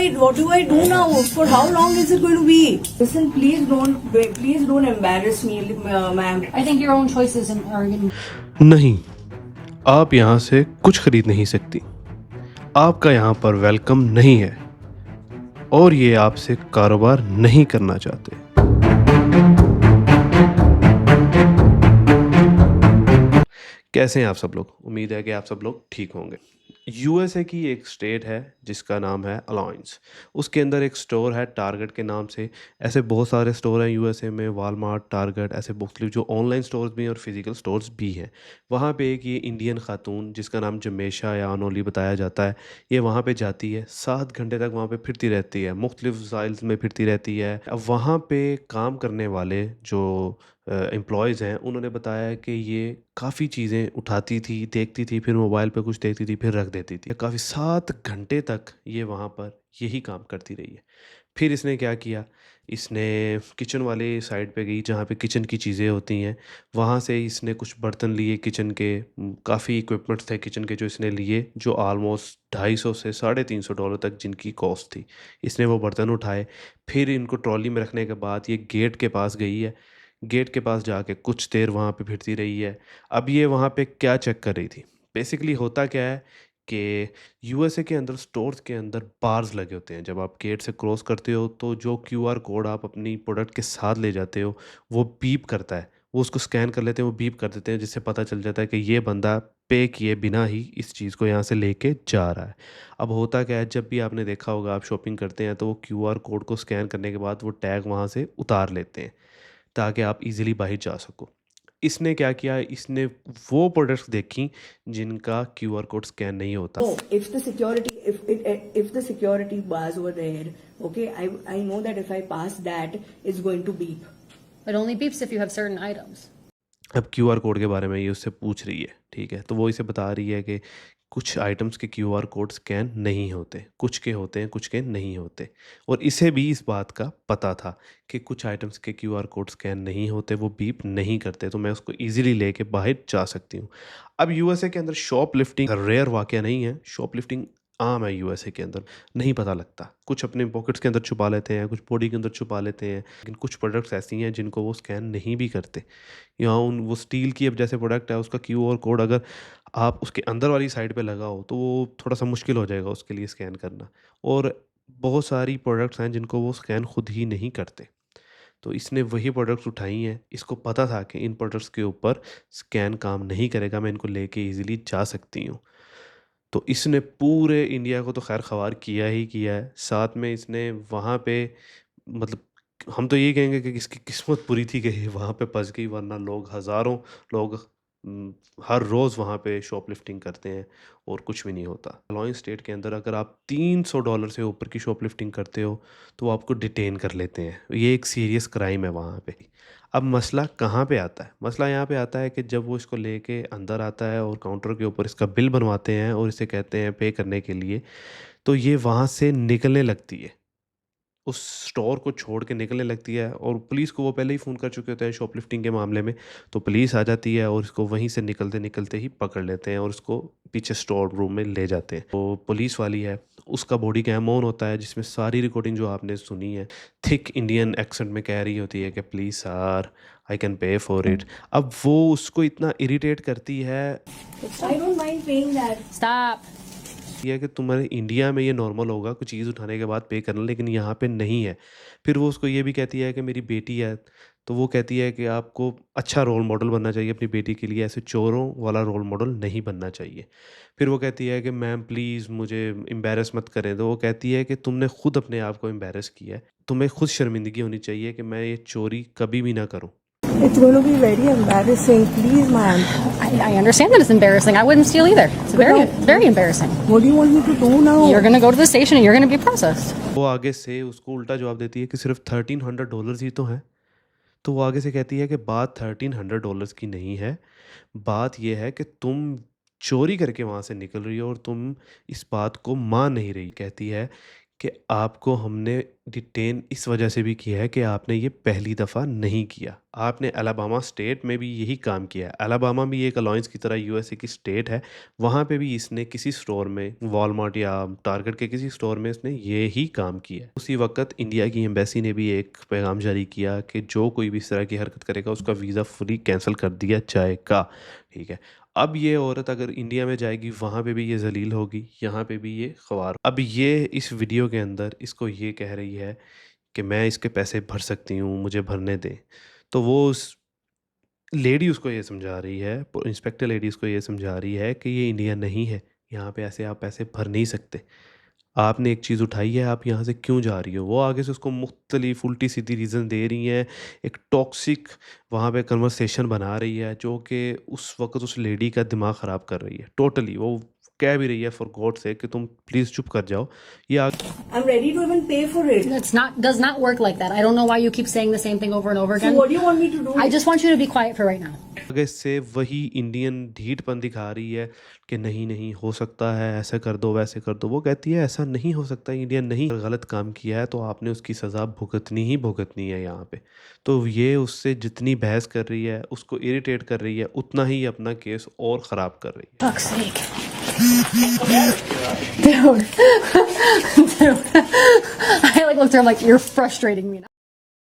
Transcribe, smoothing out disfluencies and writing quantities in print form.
do I do now? For how long is it going to be? Listen, please don't embarrass me, ma'am. I think your own choices are नहीं, आप यहाँ से कुछ खरीद नहीं सकती। आपका यहाँ पर वेलकम नहीं है और ये आपसे कारोबार नहीं करना चाहते। कैसे हैं आप सब लोग? उम्मीद है कि आप सब लोग ठीक होंगे। यूएसए की एक स्टेट है जिसका नाम है अलायंस। उसके अंदर एक स्टोर है टारगेट के नाम से। ऐसे बहुत सारे स्टोर हैं यूएसए में, वालमार्ट, टारगेट, ऐसे मुख्तलिफ जो ऑनलाइन स्टोर्स भी हैं और फिज़िकल स्टोर्स भी हैं। वहाँ पे एक ये इंडियन खातून जिसका नाम जमेशा या अनोली बताया जाता है, ये वहाँ पे जाती है, 7 घंटे तक वहाँ पे फिरती रहती है, मुख्तलिफ वसाइल्स में फिरती रहती है। अब वहाँ पे काम करने वाले जो एम्प्लॉयज़ हैं, उन्होंने बताया है कि ये काफ़ी चीज़ें उठाती थी, देखती थी, फिर मोबाइल पे कुछ देखती थी, फिर रख देती थी। काफ़ी 7 घंटे तक ये वहाँ पर यही काम करती रही है। फिर इसने क्या किया, इसने किचन वाले साइड पे गई जहाँ पे किचन की चीज़ें होती हैं। वहाँ से इसने कुछ बर्तन लिए किचन के, काफ़ी इक्विपमेंट्स थे किचन के जो इसने लिए, जो ऑलमोस्ट 250 से $350 तक जिनकी कॉस्ट थी। इसने वो बर्तन उठाए, फिर इनको ट्रॉली में रखने के बाद ये गेट के पास गई है। गेट के पास जाके कुछ देर वहाँ पे फिरती रही है। अब ये वहाँ पे क्या चेक कर रही थी? बेसिकली होता क्या है कि यूएसए के अंदर स्टोर्स के अंदर बार्स लगे होते हैं। जब आप गेट से क्रॉस करते हो तो जो क्यूआर कोड आप अपनी प्रोडक्ट के साथ ले जाते हो, वो बीप करता है। वो उसको स्कैन कर लेते हैं, वो बीप कर देते हैं, जिससे पता चल जाता है कि ये बंदा पे किए बिना ही इस चीज़ को यहाँ से लेके जा रहा है। अब होता क्या है, जब भी आपने देखा होगा आप शॉपिंग करते हैं तो वो क्यूआर कोड को स्कैन करने के बाद वो टैग वहाँ से उतार लेते हैं, ताकि आप इजीली बाहर जा सको। इसने क्या किया, इसने वो प्रोडक्ट्स देखी जिनका क्यूआर कोड स्कैन नहीं होता। No, if the security bars were there, okay, I know that if I pass that, it's going to beep. It only beeps if you have certain items. अब QR code के बारे में ये उससे पूछ रही है, ठीक है? तो वो इसे बता रही है कि कुछ आइटम्स के क्यूआर कोड स्कैन नहीं होते, कुछ के होते हैं, कुछ के नहीं होते। और इसे भी इस बात का पता था कि कुछ आइटम्स के क्यूआर कोड स्कैन नहीं होते, वो बीप नहीं करते, तो मैं उसको ईज़िली लेके बाहर जा सकती हूँ। अब यूएसए के अंदर शॉपलिफ्टिंग रेयर वाक़या नहीं है, शॉपलिफ्टिंग आम है यूएसए के अंदर, नहीं पता लगता। कुछ अपने पॉकेट्स के अंदर छुपा लेते हैं, कुछ बॉडी के अंदर छुपा लेते हैं, लेकिन कुछ प्रोडक्ट्स ऐसी हैं जिनको वो स्कैन नहीं भी करते। या उन वो स्टील की अब जैसे प्रोडक्ट है, उसका क्यूआर कोड अगर आप उसके अंदर वाली साइड पे लगा हो तो वो थोड़ा-सा मुश्किल हो जाएगा उसके लिए स्कैन करना। और बहुत सारी प्रोडक्ट्स हैं जिनको वो स्कैन खुद ही नहीं करते। तो इसने वही प्रोडक्ट्स उठाई हैं, इसको पता था कि इन प्रोडक्ट्स के ऊपर स्कैन काम नहीं करेगा, मैं इनको लेके ईज़िली जा सकती हूँ। तो इसने पूरे इंडिया को तो ख़ैर ख़वार किया ही किया है, साथ में इसने वहाँ पे, मतलब हम तो यही कहेंगे कि इसकी किस्मत बुरी थी कि ये वहाँ पे फँस गई, वरना लोग हज़ारों लोग उम, हर रोज़ वहाँ पे शॉपलिफ्टिंग करते हैं और कुछ भी नहीं होता। इलोइन स्टेट के अंदर अगर आप $300 से ऊपर की शॉपलिफ्टिंग करते हो, तो वो आपको डिटेन कर लेते हैं। ये एक सीरियस क्राइम है वहाँ पे। अब मसला कहाँ पे आता है? मसला यहाँ पे आता है कि जब वो इसको लेके अंदर आता है और काउंटर के ऊपर इसका बिल बनवाते हैं और इसे कहते हैं पे करने के लिए, तो ये वहाँ से निकलने लगती है। उस स्टोर को छोड़ के निकलने लगती है और पुलिस को वो पहले ही फ़ोन कर चुके होते हैं शॉपलिफ्टिंग के मामले में। तो पुलिस आ जाती है और इसको वहीं से निकलते-निकलते ही पकड़ लेते हैं और उसको पीछे स्टोर रूम में ले जाते हैं। तो पुलिस वाली है, उसका बॉडी कैम ऑन होता है जिसमें सारी रिकॉर्डिंग जो आपने सुनी है, थिक इंडियन एक्सेंट में कह रही होती है कि please sir, I can pay for it. अब वो उसको इतना इरिटेट करती है I don't mind paying that. Stop. ये है कि तुम्हारे इंडिया में ये नॉर्मल होगा कुछ चीज़ उठाने के बाद पे करना, लेकिन यहाँ पे नहीं है। फिर वो उसको ये भी कहती है कि मेरी बेटी है, तो वो कहती है कि आपको अच्छा रोल मॉडल बनना चाहिए अपनी बेटी के लिए, ऐसे चोरों वाला रोल मॉडल नहीं बनना चाहिए। फिर वो कहती है कि मैम प्लीज़ मुझे एम्बैरेस मत करें, तो वो कहती है कि तुमने खुद अपने आप को एम्बैरेस किया है, तुम्हें खुद शर्मिंदगी होनी चाहिए कि मैं ये चोरी कभी भी ना करूँ। It's going to be very embarrassing. Please, ma'am. I understand that it's embarrassing. I wouldn't steal either. It's very embarrassing. What do you want me to do now? You're going to go to the station and you're going to be processed. वो आगे से उसको उल्टा जवाब देती है कि सिर्फ $1300 ही तो हैं। तो वो आगे से कहती है कि बात $1300 की नहीं है, बात ये है कि तुम चोरी करके वहाँ से निकल रही हो और तुम इस बात को मान नहीं रही। कहती है कि आपको हमने डिटेन इस वजह से भी किया है कि आपने ये पहली दफ़ा नहीं किया। आपने अलाबामा स्टेट में भी यही काम किया है। अलाबामा भी एक अलायंस की तरह यूएसए की स्टेट है, वहाँ पे भी इसने किसी स्टोर में वॉलमार्ट या टारगेट के किसी स्टोर में इसने ये ही काम किया है। उसी वक्त इंडिया की एम्बेसी ने भी एक पैगाम जारी किया कि जो कोई भी इस तरह की हरकत करेगा उसका वीज़ा फुली कैंसिल कर दिया जाएगा, ठीक है। अब ये औरत अगर इंडिया में जाएगी वहाँ पे भी ये ज़लील होगी, यहाँ पे भी ये ख़वार। अब ये इस वीडियो के अंदर इसको ये कह रही है कि मैं इसके पैसे भर सकती हूँ, मुझे भरने दें। तो वो उस लेडी उसको ये समझा रही है, इंस्पेक्टर लेडी उसको ये समझा रही है कि ये इंडिया नहीं है, यहाँ पे ऐसे आप पैसे भर नहीं सकते। आपने एक चीज़ उठाई है, आप यहाँ से क्यों जा रही हो? वो आगे से उसको मुख्तलिफ उल्टी-सीधी रीज़न दे रही हैं। एक टॉक्सिक वहाँ पे कन्वर्सेशन बना रही है, जो कि उस वक़्त उस लेडी का दिमाग ख़राब कर रही है, टोटली। वो कह भी रही है फॉर गॉड सेक कि तुम प्लीज़ चुप कर जाओ। ये I'm ready to even pay for it. Does not work like that. I don't know why you keep saying the same thing over and over So again. what do you want me to do? I just want you to be quiet for right now. आगे से वही Indian ढीठपन दिखा रही है कि नहीं नहीं हो सकता है, ऐसे कर दो वैसे कर दो। वो कहती है ऐसा नहीं हो सकता, इंडिया नहीं गलत काम किया है तो आपने उसकी सज़ा भुगतनी ही भुगतनी है यहाँ पे। तो ये उससे जितनी बहस कर रही है, उसको इरिटेट कर रही है, उतना ही अपना केस और ख़राब कर रही है। Fuck's sake. Dude. Dude. I looked at her like, you're frustrating me now.